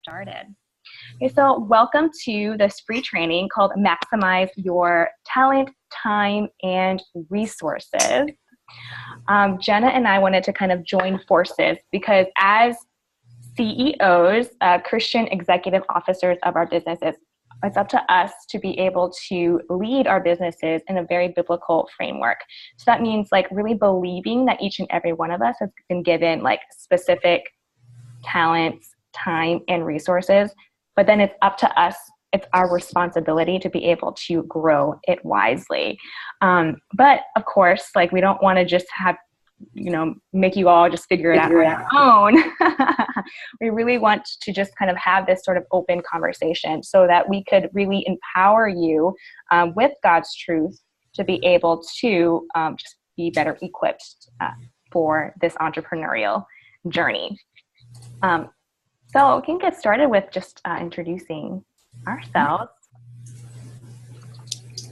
Started. Okay, so welcome to this free training called Maximize Your Talent, Time, and Resources. Jenna and I wanted to kind of join forces because as CEOs, Christian executive officers of our businesses, it's up to us to be able to lead our businesses in a very biblical framework. So that means like really believing that each and every one of us has been given like specific talents, time, and resources, but then it's up to us. It's our responsibility to be able to grow it wisely. But of course, like we don't want to just have, make you all just figure it out on your own. We really want to just kind of have this sort of open conversation so that we could really empower you with God's truth to be able to just be better equipped for this entrepreneurial journey. So we can get started with just introducing ourselves.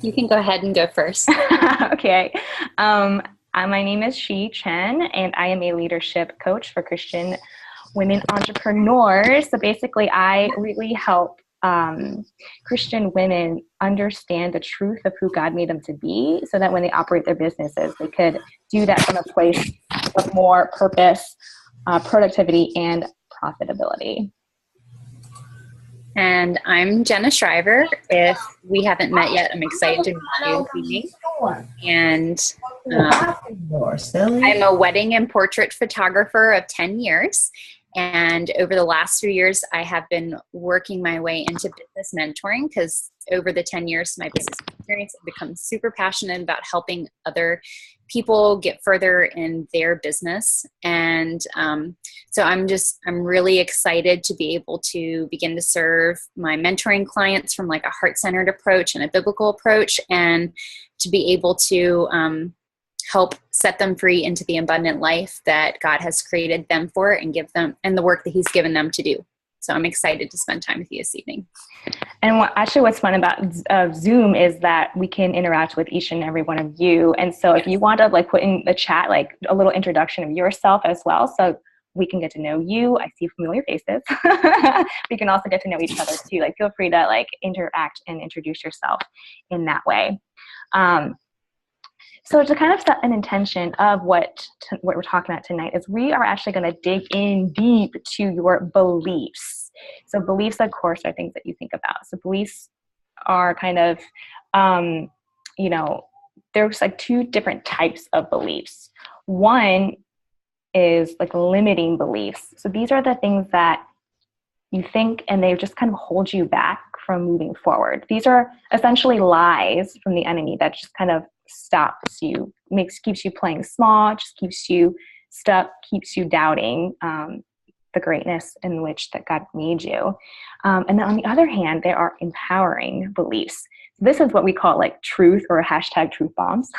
You can go ahead and go first. Okay. My name is Shi Chen, and I am a leadership coach for Christian women entrepreneurs. So basically, I really help Christian women understand the truth of who God made them to be so that when they operate their businesses, they could do that from a place of more purpose, productivity, and profitability. And I'm Jenna Shriver. If we haven't met yet, I'm excited to meet you. And I'm a wedding and portrait photographer of 10 years. And over the last few years, I have been working my way into business mentoring because over the 10 years, my business experience, I've become super passionate about helping other people get further in their business. And so I'm really excited to be able to begin to serve my mentoring clients from like a heart-centered approach and a biblical approach, and to be able to help set them free into the abundant life that God has created them for and give them, and the work that He's given them to do. So I'm excited to spend time with you this evening. And what's fun about Zoom is that we can interact with each and every one of you. And so if you want to like put in the chat, like a little introduction of yourself as well, so we can get to know you. I see familiar faces. We can also get to know each other too. Like feel free to like interact and introduce yourself in that way. So to kind of set an intention of what we're talking about tonight is we are actually going to dig in deep to your beliefs. So beliefs, of course, are things that you think about. So beliefs are kind of, there's like two different types of beliefs. One is like limiting beliefs. So these are the things that you think and they just kind of hold you back from moving forward. These are essentially lies from the enemy that just kind of stops you, keeps you playing small, just keeps you stuck, keeps you doubting the greatness in which that God made you. And then on the other hand, there are empowering beliefs. This is what we call like truth or hashtag truth bombs.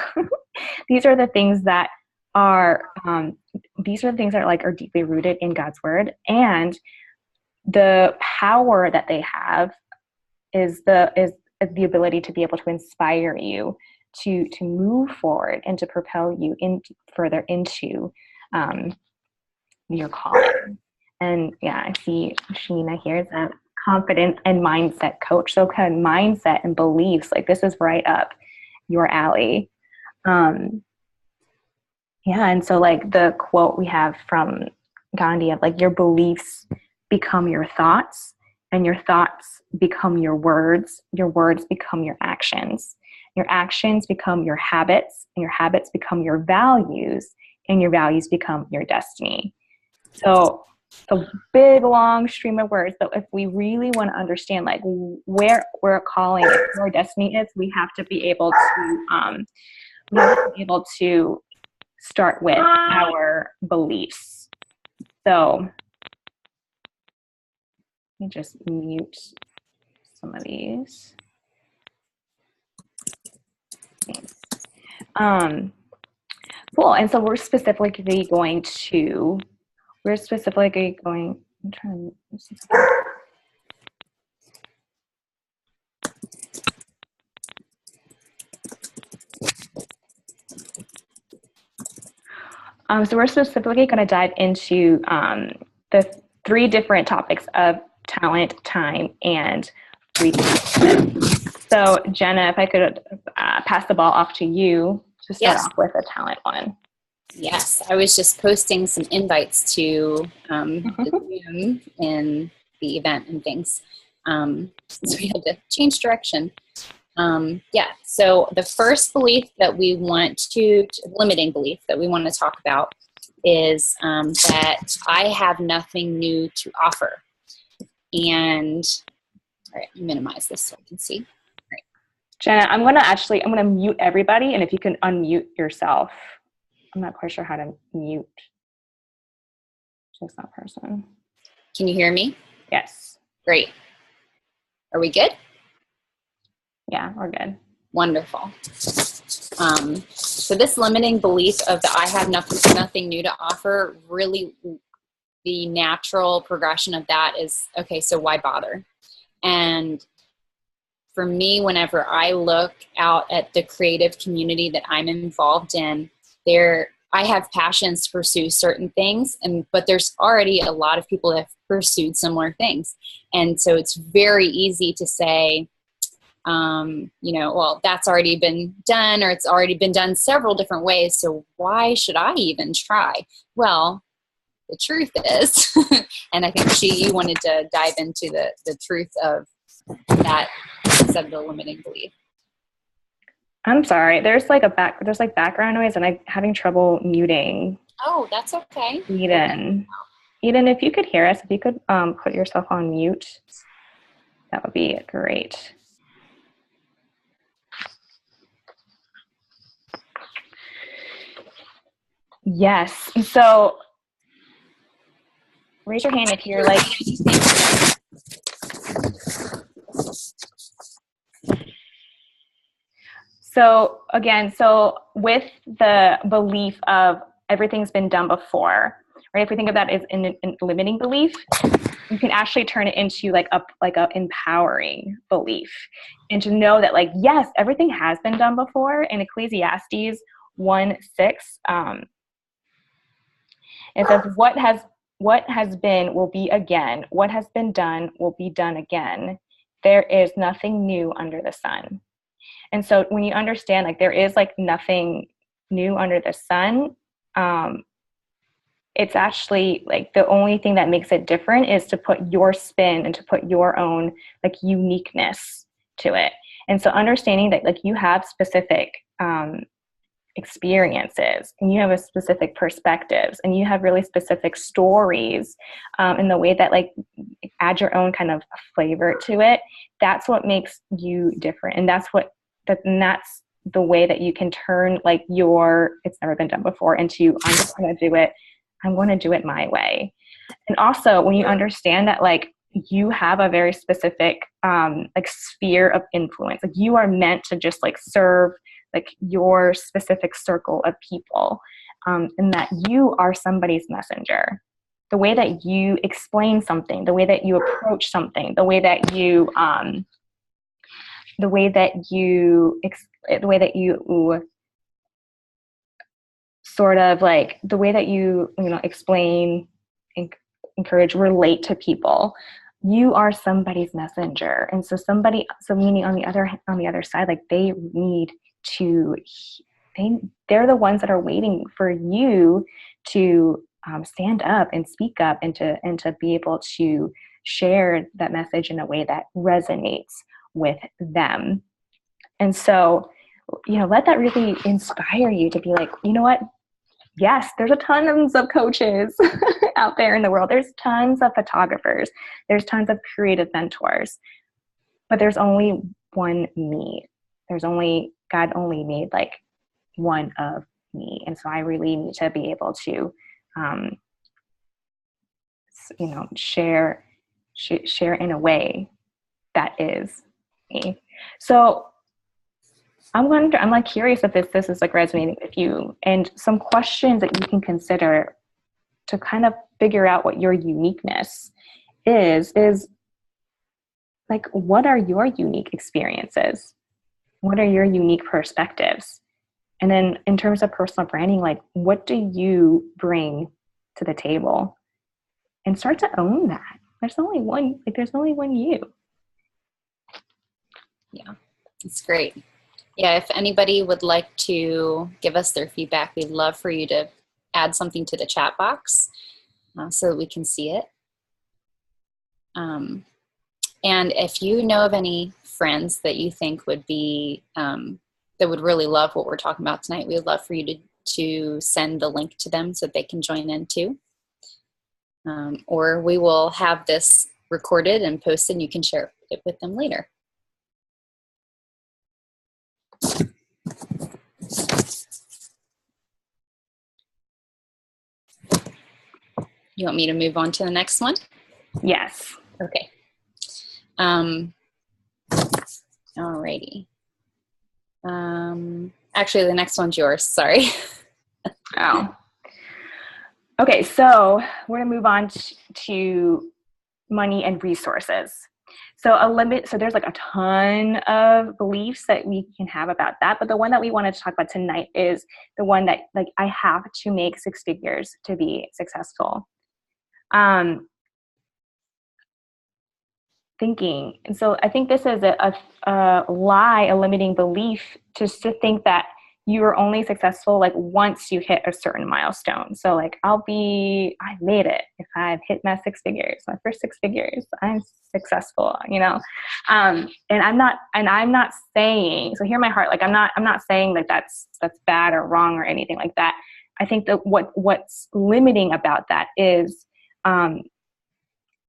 These are the things that are are deeply rooted in God's word, and the power that they have is the ability to be able to inspire you to move forward and to propel you further into your calling. And yeah, I see Sheena here is a confidence and mindset coach. So kind of mindset and beliefs, like this is right up your alley. And so like the quote we have from Gandhi of like your beliefs become your thoughts, and your thoughts become your words become your actions. Your actions become your habits, and your habits become your values, and your values become your destiny. So it's a big, long stream of words. So if we really want to understand like where we're calling, where our destiny is, we have to be able to start with our beliefs. So let me just mute some of these. Thanks. Cool. And so we're specifically going, I'm trying to see something. So we're specifically going to dive into the three different topics of talent, time, and resources. So Jenna, if I could pass the ball off to you to start off with a talent one. Yes, I was just posting some invites to the Zoom in the event and things. So we had to change direction. So the first belief that we want limiting belief that we want to talk about is that I have nothing new to offer. And, all right, minimize this so I can see. All right. Jenna, I'm going to mute everybody, and if you can unmute yourself. I'm not quite sure how to mute just that person. Can you hear me? Yes. Great. Are we good? Yeah, we're good. Wonderful. So this limiting belief of the I have nothing new to offer, really the natural progression of that is, okay, so why bother? And for me, whenever I look out at the creative community that I'm involved in, I have passions to pursue certain things, but there's already a lot of people that have pursued similar things. And so it's very easy to say, well, that's already been done, or it's already been done several different ways, so why should I even try? Well, the truth is, and I think you wanted to dive into the truth of that instead of the limiting belief. I'm sorry. There's background noise, and I'm having trouble muting. Oh, that's okay. Eden, if you could hear us, if you could put yourself on mute, that would be great. Yes. So raise your hand if you're like. So again, with the belief of everything's been done before, right? If we think of that as a limiting belief, you can actually turn it into like a empowering belief, and to know that yes, everything has been done before. In Ecclesiastes 1:6, it says, "What has been will be again. What has been done will be done again. There is nothing new under the sun." And so when you understand there is nothing new under the sun, it's actually the only thing that makes it different is to put your spin and to put your own uniqueness to it. And so understanding that you have specific experiences, and you have a specific perspectives, and you have really specific stories, in the way that add your own kind of flavor to it. That's what makes you different, and that's the way that you can turn it's never been done before into I'm just going to do it. I'm going to do it my way. And also when you understand that you have a very specific sphere of influence, you are meant to just serve your specific circle of people, and that you are somebody's messenger. The way that you explain something, the way that you approach something, the way that you explain, encourage, relate to people, you are somebody's messenger. And so meaning on the other side, they're the ones that are waiting for you to stand up and speak up, and to be able to share that message in a way that resonates with them. And so, let that really inspire you to be you know what? Yes, there's a tons of coaches out there in the world. There's tons of photographers. There's tons of creative mentors. But there's only one me. God only made one of me. And so I really need to be able to, share in a way that is me. So I'm curious if this is resonating with you, and some questions that you can consider to kind of figure out what your uniqueness is what are your unique experiences? What are your unique perspectives? And then in terms of personal branding, what do you bring to the table? And start to own that. there's only one, like there's only one you. Yeah, it's great. Yeah, if anybody would like to give us their feedback, we'd love for you to add something to the chat box so that we can see it. And if you know of any friends that you think would be, that would really love what we're talking about tonight, we would love for you to send the link to them so that they can join in too. Or we will have this recorded and posted and you can share it with them later. You want me to move on to the next one? Yes. Okay. Alrighty. Actually, the next one's yours. Sorry. Oh. Okay, so we're gonna move on to money and resources. So there's like a ton of beliefs that we can have about that, but the one that we wanted to talk about tonight is the one that, like, I have to make 6 figures to be successful. Thinking, and so I think this is a lie, a limiting belief, just to think that you are only successful like once you hit a certain milestone. So like I made it. If I've hit my 6 figures, my first 6 figures, I'm successful, you know? And I'm not saying, so hear my heart, like I'm not saying that that's bad or wrong or anything like that. I think that what's limiting about that is,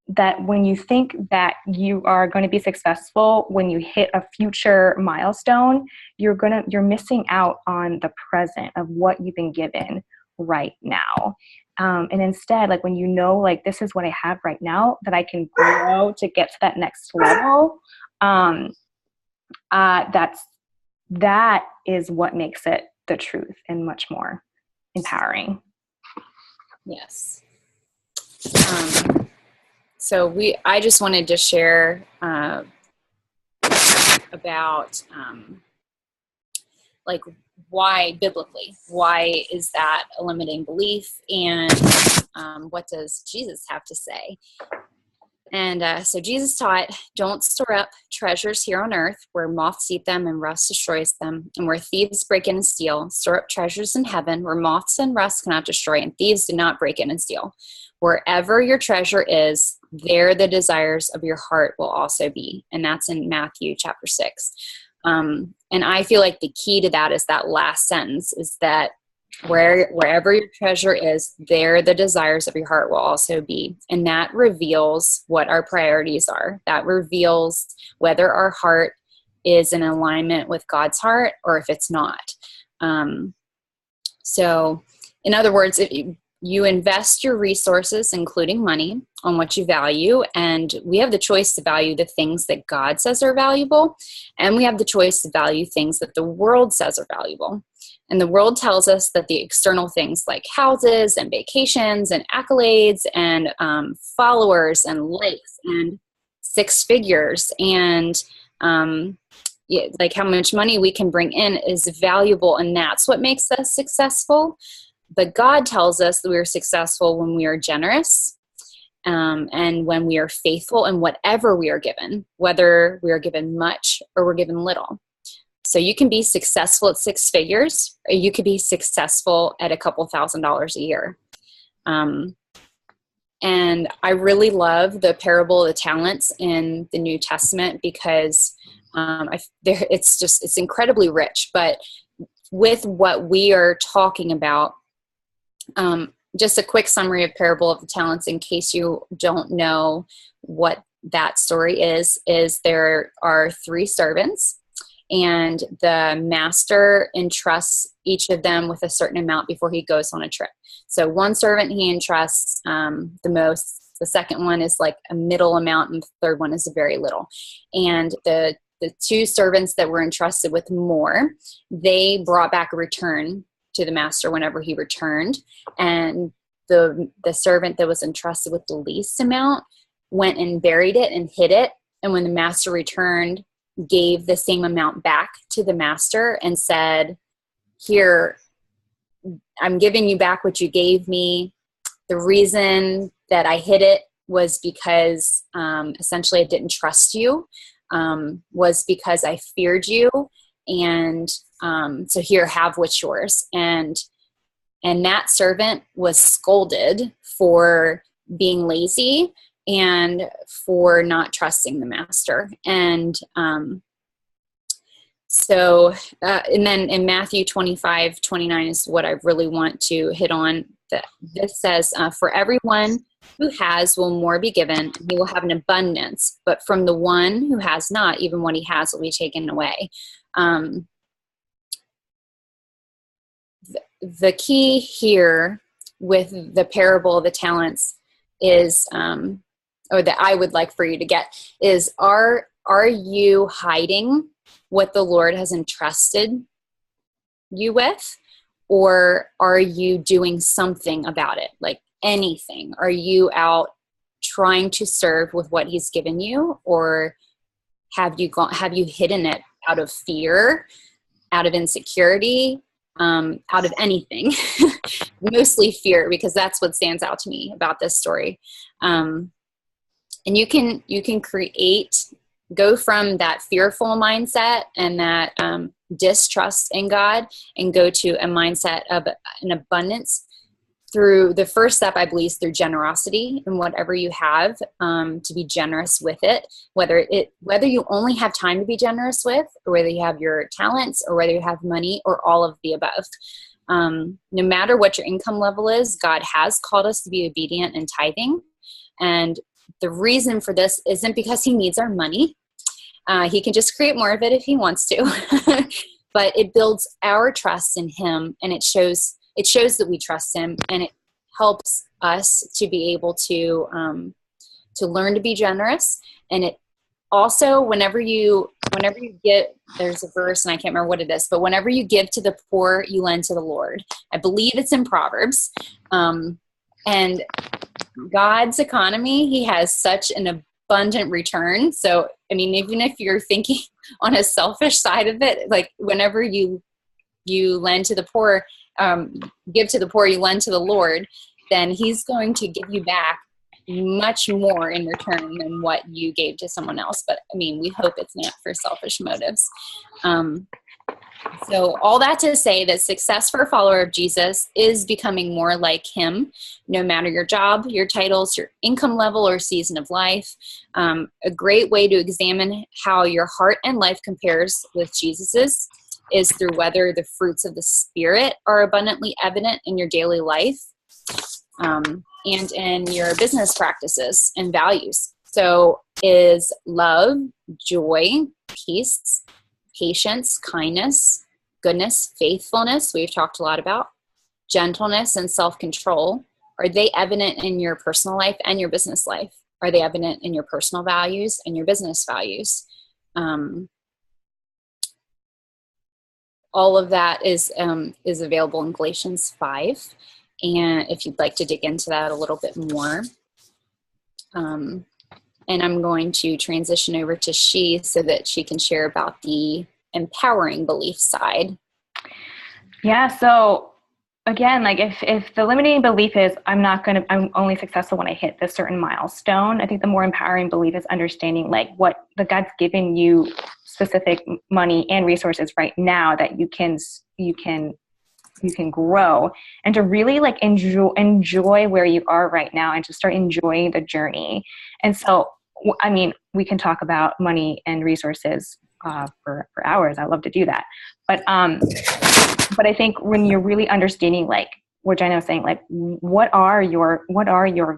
that when you think that you are going to be successful when you hit a future milestone, you're missing out on the present of what you've been given right now. And instead, like when you know, like, this is what I have right now that I can grow to get to that next level, that is what makes it the truth and much more empowering. Yes. So I just wanted to share about like why biblically, why is that a limiting belief, and what does Jesus have to say? And so Jesus taught, don't store up treasures here on earth where moths eat them and rust destroys them, and where thieves break in and steal. Store up treasures in heaven where moths and rust cannot destroy, and thieves do not break in and steal. Wherever your treasure is, there the desires of your heart will also be. And that's in Matthew chapter 6. And I feel like the key to that is that last sentence, is that wherever your treasure is, there the desires of your heart will also be. And that reveals what our priorities are. That reveals whether our heart is in alignment with God's heart or if it's not. So in other words, if you invest your resources, including money, on what you value, and we have the choice to value the things that God says are valuable, and we have the choice to value things that the world says are valuable. And the world tells us that the external things like houses and vacations and accolades and followers and likes and 6 figures and like how much money we can bring in is valuable, and that's what makes us successful. But God tells us that we are successful when we are generous, and when we are faithful in whatever we are given, whether we are given much or we're given little. So you can be successful at 6 figures, or you could be successful at a couple $1,000s a year. And I really love the parable of the talents in the New Testament because it's incredibly rich. But with what we are talking about, just a quick summary of parable of the talents in case you don't know what that story is there are 3 servants, and the master entrusts each of them with a certain amount before he goes on a trip. So one servant he entrusts the most, the second one is like a middle amount, and the third one is a very little. And the 2 servants that were entrusted with more, they brought back a return to the master whenever he returned, and the servant that was entrusted with the least amount went and buried it and hid it, and when the master returned, gave the same amount back to the master and said, here, I'm giving you back what you gave me. The reason that I hid it was because essentially I didn't trust you, was because I feared you. And so here, have what's yours. And that servant was scolded for being lazy and for not trusting the master. And and then in Matthew 25:29 is what I really want to hit on. This says, for everyone who has will more be given, and he will have an abundance. But from the one who has not, even what he has will be taken away. The key here with the parable of the talents is, or that I would like for you to get, is are you hiding what the Lord has entrusted you with, or are you doing something about it? Like anything? Are you out trying to serve with what he's given you, or have you hidden it out of fear, out of insecurity, out of anything? Mostly fear, because that's what stands out to me about this story. And you can go from that fearful mindset and that distrust in God and go to a mindset of an abundance through the first step, I believe, is through generosity, and whatever you have, to be generous with it, whether you only have time to be generous with, or whether you have your talents, or whether you have money, or all of the above. No matter what your income level is, God has called us to be obedient and tithing. And the reason for this isn't because he needs our money. He can just create more of it if he wants to. But it builds our trust in him, and it shows that we trust him, and it helps us to be able to learn to be generous. And it also, whenever you get, there's a verse and I can't remember what it is, but whenever you give to the poor, you lend to the Lord. I believe it's in Proverbs. And God's economy, he has such an abundant return. So, I mean, even if you're thinking on a selfish side of it, like whenever you lend to the poor, give to the poor, you lend to the Lord, then he's going to give you back much more in return than what you gave to someone else. But I mean, we hope it's not for selfish motives. So all that to say that success for a follower of Jesus is becoming more like him, no matter your job, your titles, your income level, or season of life. A great way to examine how your heart and life compares with Jesus's is through whether the fruits of the Spirit are abundantly evident in your daily life, and in your business practices and values. So is love, joy, peace, patience, kindness, goodness, faithfulness, we've talked a lot about, gentleness, and self-control, are they evident in your personal life and your business life? Are they evident in your personal values and your business values? All of that is available in Galatians 5. And if you'd like to dig into that a little bit more. And I'm going to transition over to Shi so that she can share about the empowering belief side. Yeah, so again, like if the limiting belief is I'm only successful when I hit this certain milestone, I think the more empowering belief is understanding like what the God's given you specific money and resources right now that you can grow, and to really like enjoy where you are right now and to start enjoying the journey. And so, I mean, we can talk about money and resources for hours. I love to do that. But I think when you're really understanding, like what Jenna was saying, like what are your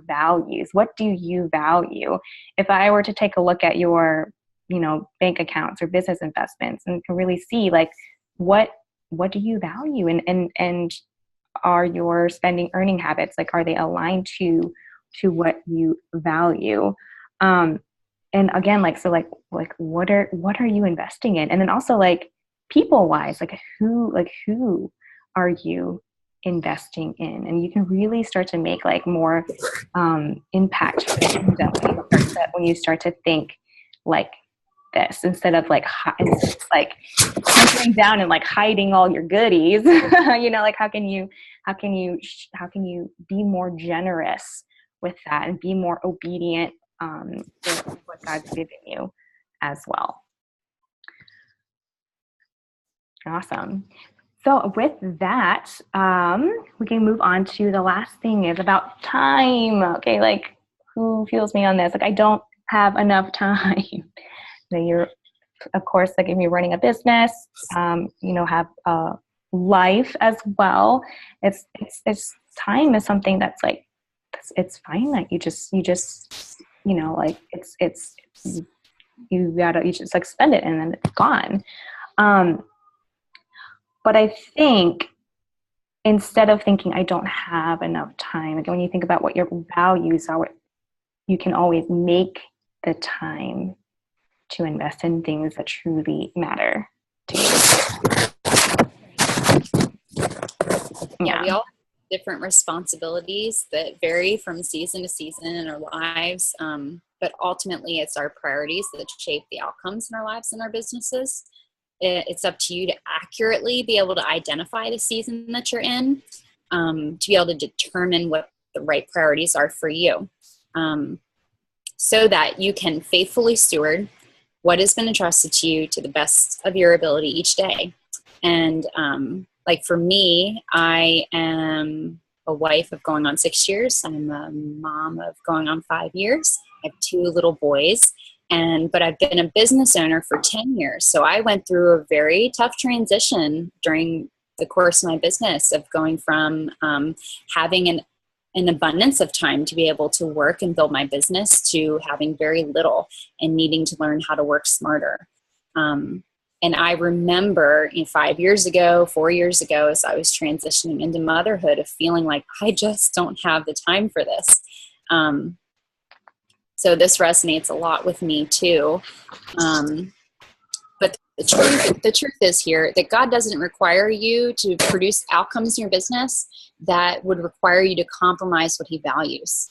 values? What do you value? If I were to take a look at your, bank accounts or business investments, and can really see like what do you value, and are your spending earning habits, like, are they aligned to what you value? And again, like, so like what are you investing in? And then also like people wise, like who are you investing in? And you can really start to make like more impact for the kingdom when you start to think like this, instead of like hunkering down and like hiding all your goodies. Like how can you be more generous with that and be more obedient with what God's given you as well. Awesome. So with that, we can move on to the last thing is about time. Okay, like who feels me on this? Like I don't have enough time. You're, of course, like if you're running a business, have a life as well. It's time is something that's like it's finite. You just like it's you just like spend it and then it's gone. But I think instead of thinking I don't have enough time, like when you think about what your values are, you can always make the time to invest in things that truly matter to you. Yeah, we all have different responsibilities that vary from season to season in our lives, but ultimately it's our priorities that shape the outcomes in our lives and our businesses. It's up to you to accurately be able to identify the season that you're in, to be able to determine what the right priorities are for you, so that you can faithfully steward what has been entrusted to you to the best of your ability each day. And like for me, I am a wife of going on 6 years. I'm a mom of going on 5 years. I have 2 little boys. But I've been a business owner for 10 years. So I went through a very tough transition during the course of my business of going from having an abundance of time to be able to work and build my business to having very little and needing to learn how to work smarter. And I remember 5 years ago, 4 years ago, as I was transitioning into motherhood, of feeling like I just don't have the time for this. So this resonates a lot with me too. But the truth is here that God doesn't require you to produce outcomes in your business that would require you to compromise what he values.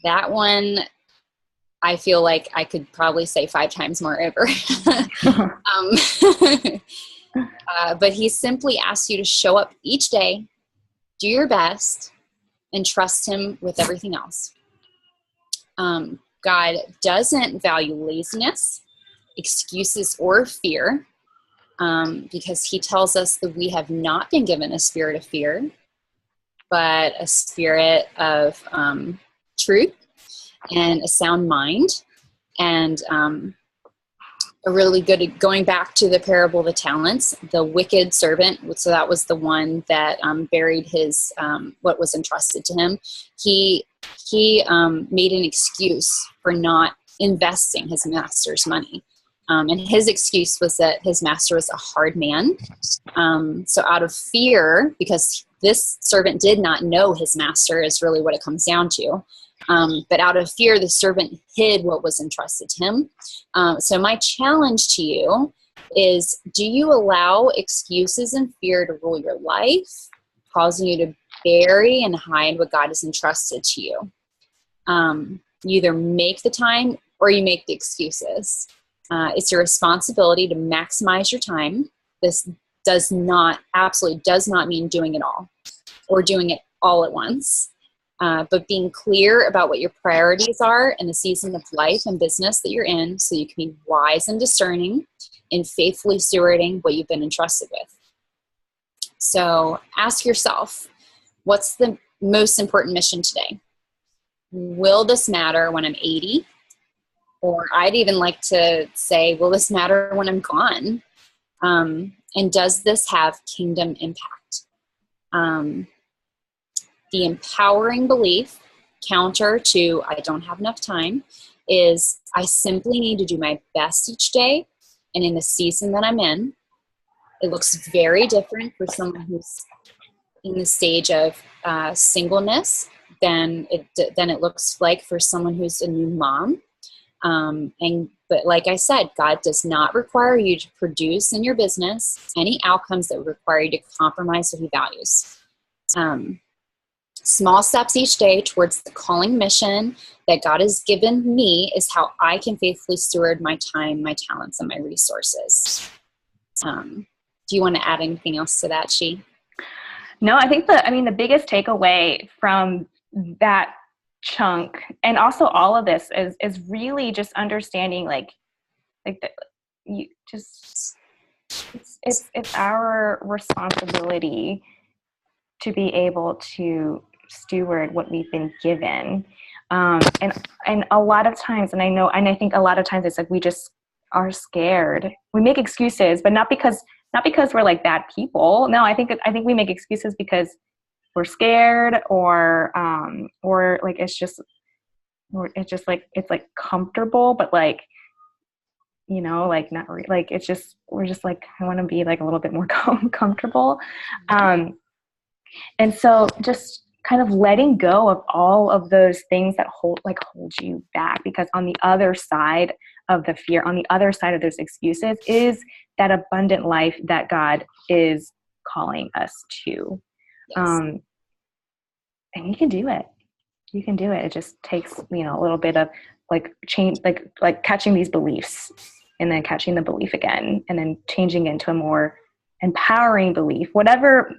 That one, I feel like I could probably say 5 times more over. But he simply asks you to show up each day, do your best, and trust him with everything else. God doesn't value laziness, excuses, or fear, because he tells us that we have not been given a spirit of fear, but a spirit of truth and a sound mind. And a really good, going back to the parable of the talents, the wicked servant, so that was the one that buried his what was entrusted to him. He made an excuse for not investing his master's money. And his excuse was that his master was a hard man. So out of fear, because this servant did not know his master is really what it comes down to. But out of fear, the servant hid what was entrusted to him. So my challenge to you is, do you allow excuses and fear to rule your life, causing you to bury and hide what God has entrusted to you? You either make the time or you make the excuses. It's your responsibility to maximize your time. This absolutely does not mean doing it all or doing it all at once. But being clear about what your priorities are in the season of life and business that you're in, so you can be wise and discerning and faithfully stewarding what you've been entrusted with. So ask yourself, what's the most important mission today? Will this matter when I'm 80? Or I'd even like to say, will this matter when I'm gone? And does this have kingdom impact? The empowering belief, counter to I don't have enough time, is I simply need to do my best each day. And in the season that I'm in, it looks very different for someone who's in the stage of singleness than it looks like for someone who's a new mom. But like I said, God does not require you to produce in your business any outcomes that would require you to compromise what he values. Small steps each day towards the calling mission that God has given me is how I can faithfully steward my time, my talents, and my resources. Do you want to add anything else to that, Shi? No, I think the biggest takeaway from that chunk. And also all of this is really just understanding like the, you just, it's our responsibility to be able to steward what we've been given. And a lot of times, and I think a lot of times it's like we just are scared. We make excuses, but not because we're like bad people. No, I think we make excuses because we're scared, or like it's like comfortable, but like, like not like it's just, we're just like, I want to be like a little bit more comfortable. And so just kind of letting go of all of those things that hold you back, because on the other side of the fear, on the other side of those excuses, is that abundant life that God is calling us to. Yes. And you can do it. You can do it. It just takes, a little bit of like change, like catching these beliefs and then catching the belief again, and then changing into a more empowering belief, whatever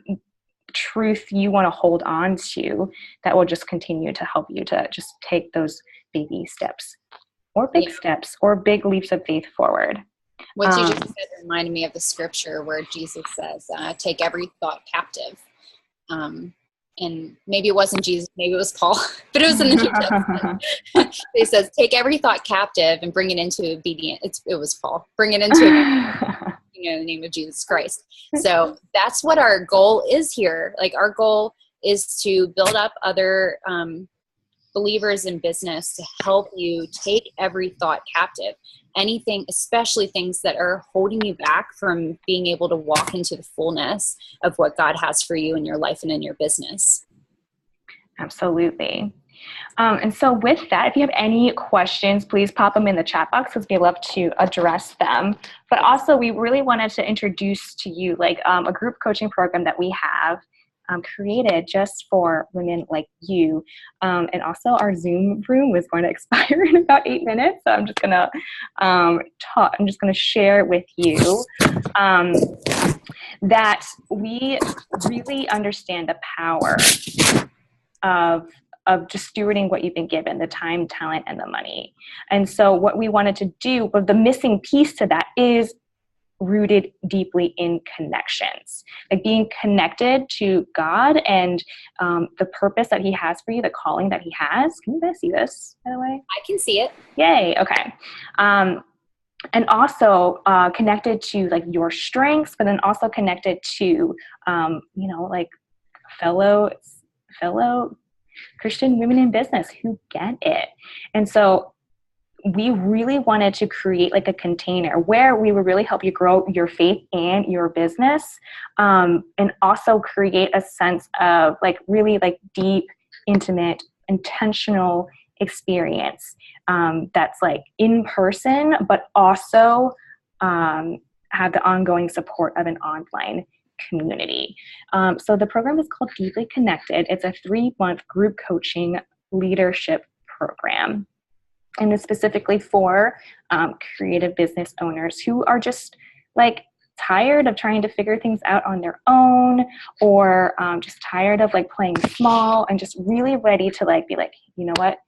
truth you want to hold on to, that will just continue to help you to just take those baby steps or big steps or big leaps of faith forward. What you just said reminded me of the scripture where Jesus says, take every thought captive. And maybe it wasn't Jesus, maybe it was Paul, but it was in the New Testament. He says, take every thought captive and bring it into obedience. It was Paul. Bring it into in the name of Jesus Christ. So that's what our goal is here. Like, our goal is to build up other believers in business to help you take every thought captive. Anything, especially things that are holding you back from being able to walk into the fullness of what God has for you in your life and in your business. Absolutely. And so with that, if you have any questions, please pop them in the chat box, because we love to address them. But also, we really wanted to introduce to you a group coaching program that we have created just for women like you. And also, our Zoom room was going to expire in about 8 minutes. So I'm just going to I'm just going to share with you that we really understand the power of just stewarding what you've been given, the time, talent, and the money. And so what we wanted to do, but the missing piece to that, is rooted deeply in connections, like being connected to God and the purpose that He has for you, the calling that He has. Can you guys see this, by the way? I can see it. Yay. Okay. And also connected to like your strengths, but then also connected to, like fellow Christian women in business who get it. And so we really wanted to create like a container where we would really help you grow your faith and your business, and also create a sense of like really like deep, intimate, intentional experience that's like in person, but also have the ongoing support of an online community. So the program is called Deeply Connected. It's a 3-month group coaching leadership program. And it's specifically for creative business owners who are just like tired of trying to figure things out on their own, or just tired of like playing small, and just really ready to like be like, you know what,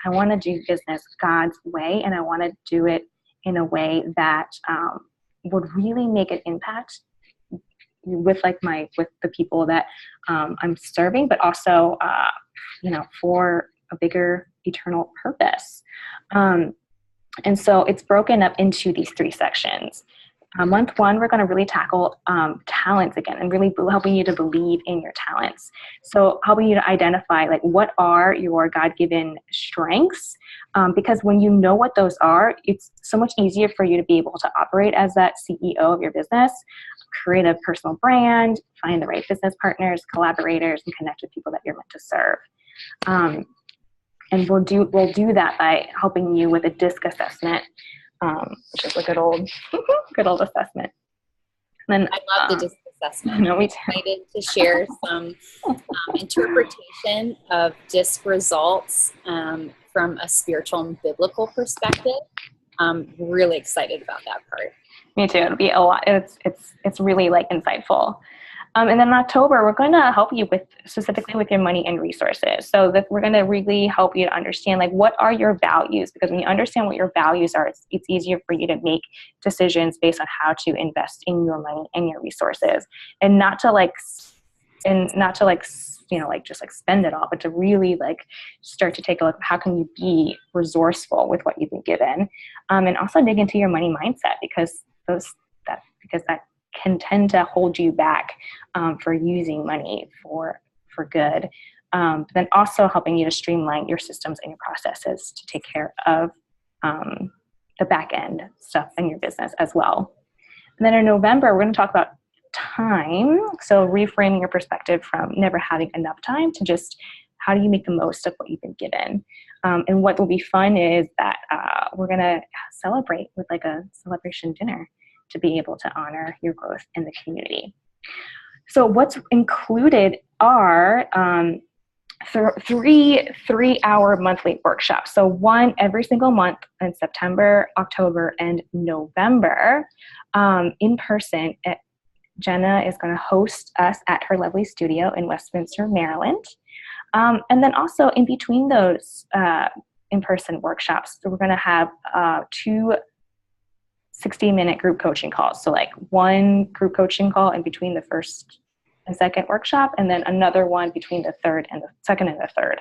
I want to do business God's way, and I want to do it in a way that would really make an impact with the people that I'm serving, but also for a bigger eternal purpose. And so it's broken up into these 3 sections. Month 1, we're going to really tackle talents again, and really helping you to believe in your talents. So helping you to identify like what are your God-given strengths, because when you know what those are, it's so much easier for you to be able to operate as that CEO of your business, create a personal brand, find the right business partners, collaborators, and connect with people that you're meant to serve. And we'll do that by helping you with a DISC assessment, which is a good old assessment. And then, I love the DISC assessment. No, I'm excited to share some interpretation of DISC results from a spiritual and biblical perspective. I'm really excited about that part. Me too. It'll be a lot. It's really like insightful. And then in October, we're going to help you with specifically with your money and resources. So that we're going to really help you to understand, like, what are your values? Because when you understand what your values are, it's easier for you to make decisions based on how to invest in your money and your resources, and not to just like spend it all, but to really like start to take a look at how can you be resourceful with what you've been given, and also dig into your money mindset, because that can tend to hold you back for using money for good. But then also helping you to streamline your systems and your processes to take care of the back end stuff in your business as well. And then in November, we're going to talk about time. So reframing your perspective from never having enough time to just how do you make the most of what you've been given. And what will be fun is that we're going to celebrate with like a celebration dinner to be able to honor your growth in the community. So what's included are three 3-hour monthly workshops. So one every single month in September, October, and November, in person. Jenna is going to host us at her lovely studio in Westminster, Maryland. And then also in between those in-person workshops, so we're going to have 2 60-minute group coaching calls. So like one group coaching call in between the first and second workshop, and then another one between the second and the third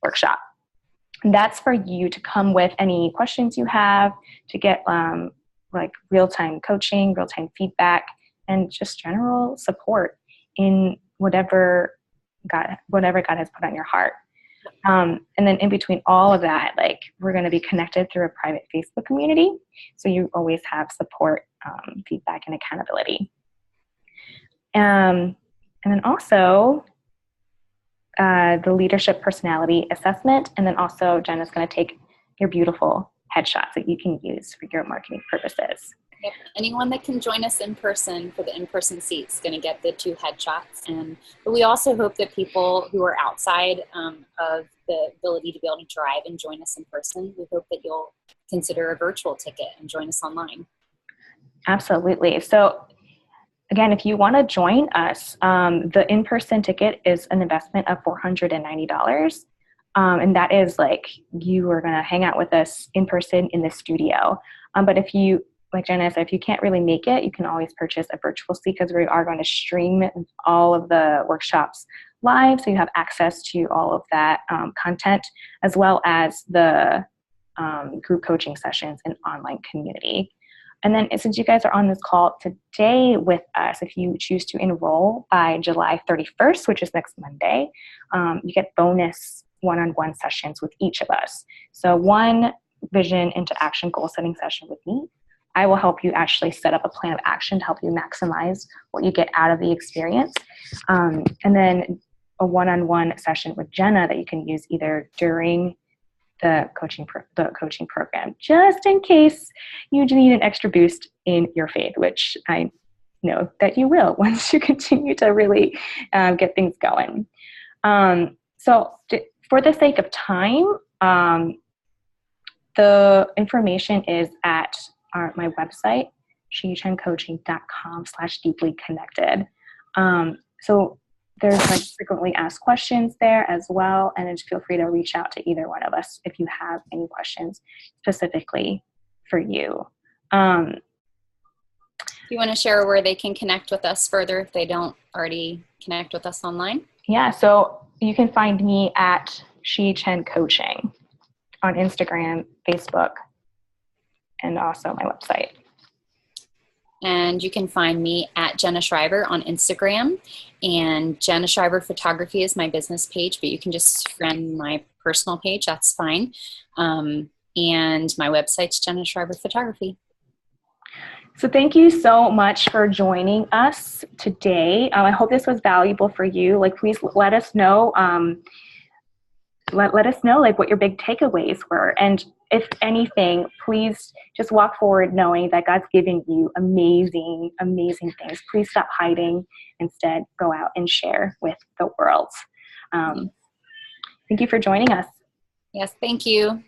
workshop. And that's for you to come with any questions you have, to get like real-time coaching, real-time feedback, and just general support in whatever God has put on your heart. And then in between all of that, like we're going to be connected through a private Facebook community. So you always have support, feedback, and accountability. And then also the leadership personality assessment. And then also Jenna's going to take your beautiful headshots that you can use for your marketing purposes. Yep. Anyone that can join us in person for the in-person seat is going to get the 2 headshots. But we also hope that people who are outside of the ability to be able to drive and join us in person, we hope that you'll consider a virtual ticket and join us online. Absolutely. So again, if you want to join us, the in-person ticket is an investment of $490. And that is like you are going to hang out with us in person in the studio. But if you, like Jenna said, if you can't really make it, you can always purchase a virtual seat, because we are going to stream all of the workshops live. So you have access to all of that content, as well as the group coaching sessions and online community. And then since you guys are on this call today with us, if you choose to enroll by July 31st, which is next Monday, you get bonus one-on-one sessions with each of us. So one vision into action goal setting session with me. I will help you actually set up a plan of action to help you maximize what you get out of the experience. And then a one-on-one session with Jenna that you can use either during the coaching program, just in case you need an extra boost in your faith, which I know that you will once you continue to really get things going. So for the sake of time, the information is at my website, shichencoaching.com/deeply-connected. So there's like frequently asked questions there as well. And just feel free to reach out to either one of us if you have any questions specifically for you. Do you want to share where they can connect with us further if they don't already connect with us online? Yeah, so you can find me at Shi Chen Coaching on Instagram, Facebook, and also my website. And you can find me at Jenna Shriver on Instagram, and Jenna Shriver Photography is my business page, but you can just friend my personal page, that's fine. And my website's Jenna Shriver Photography. So thank you so much for joining us today. I hope this was valuable for you. Like, please let us know. Let us know like what your big takeaways were, and if anything, please just walk forward knowing that God's giving you amazing, amazing things. Please stop hiding. Instead, go out and share with the world. Thank you for joining us. Yes, thank you.